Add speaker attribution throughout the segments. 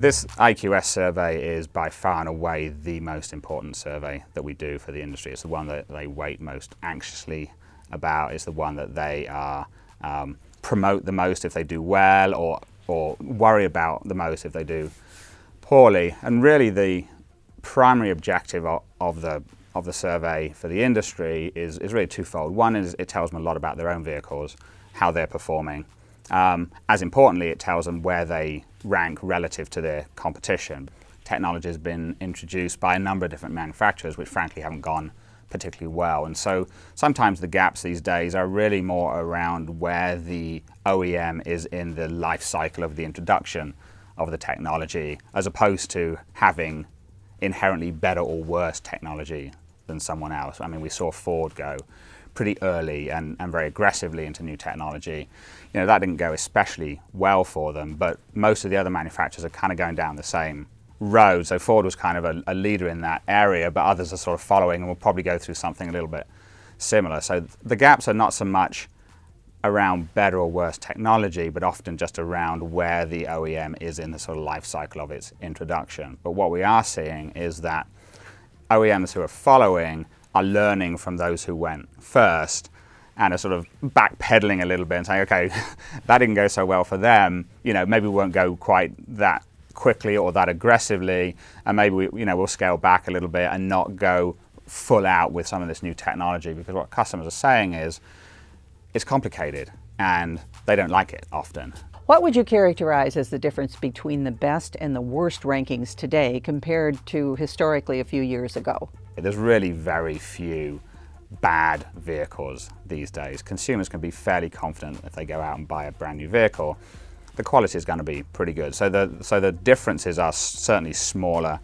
Speaker 1: This IQS survey is by far and away the most important survey that we do for the industry. It's the one that they wait most anxiously about. It's the one that they promote the most if they do well, or worry about the most if they do poorly. And really the primary objective of the survey for the industry is really twofold. One is it tells them a lot about their own vehicles, how they're performing. As importantly, it tells them where they rank relative to their competition. Technology has been introduced by a number of different manufacturers which frankly haven't gone particularly well, and so sometimes the gaps these days are really more around where the OEM is in the life cycle of the introduction of the technology, as opposed to having inherently better or worse technology than someone else. I mean, we saw Ford go pretty early and very aggressively into new technology. You know, that didn't go especially well for them, but most of the other manufacturers are kind of going down the same road. So Ford was kind of a leader in that area, but others are sort of following and will probably go through something a little bit similar. So the gaps are not so much around better or worse technology, but often just around where the OEM is in the sort of life cycle of its introduction. But what we are seeing is that OEMs who are following are learning from those who went first and are sort of backpedaling a little bit and saying, okay, that didn't go so well for them, you know, maybe we won't go quite that quickly or that aggressively, and maybe we'll scale back a little bit and not go full out with some of this new technology, because what customers are saying is it's complicated and they don't like it often.
Speaker 2: What would you characterize as the difference between the best and the worst rankings today compared to historically a few years ago?
Speaker 1: There's really very few bad vehicles these days. Consumers can be fairly confident if they go out and buy a brand new vehicle, the quality is going to be pretty good. So the differences are certainly smaller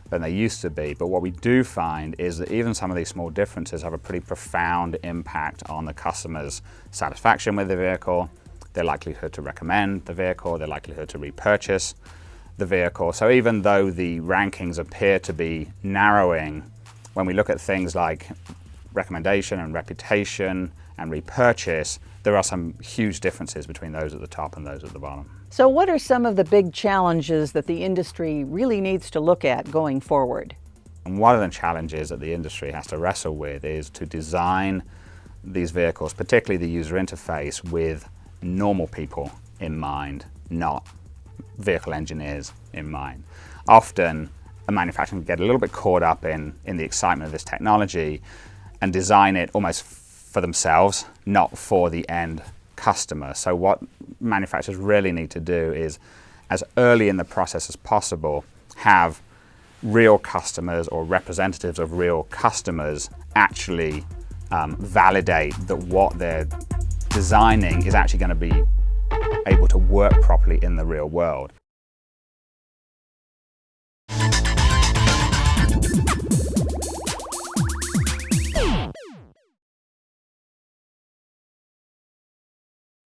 Speaker 1: than they used to be, but what we do find is that even some of these small differences have a pretty profound impact on the customer's satisfaction with the vehicle, their likelihood to recommend the vehicle, their likelihood to repurchase the vehicle. So even though the rankings appear to be narrowing, when we look at things like recommendation and reputation and repurchase, there are some huge differences between those at the top and those at the bottom.
Speaker 2: So what are some of the big challenges that the industry really needs to look at going forward?
Speaker 1: And one of the challenges that the industry has to wrestle with is to design these vehicles, particularly the user interface, with normal people in mind, not vehicle engineers in mind. Often a manufacturer can get a little bit caught up in the excitement of this technology and design it almost for themselves, not for the end customer. So what manufacturers really need to do is, as early in the process as possible, have real customers or representatives of real customers actually validate that what they're designing is actually going to be able to work properly in the real world.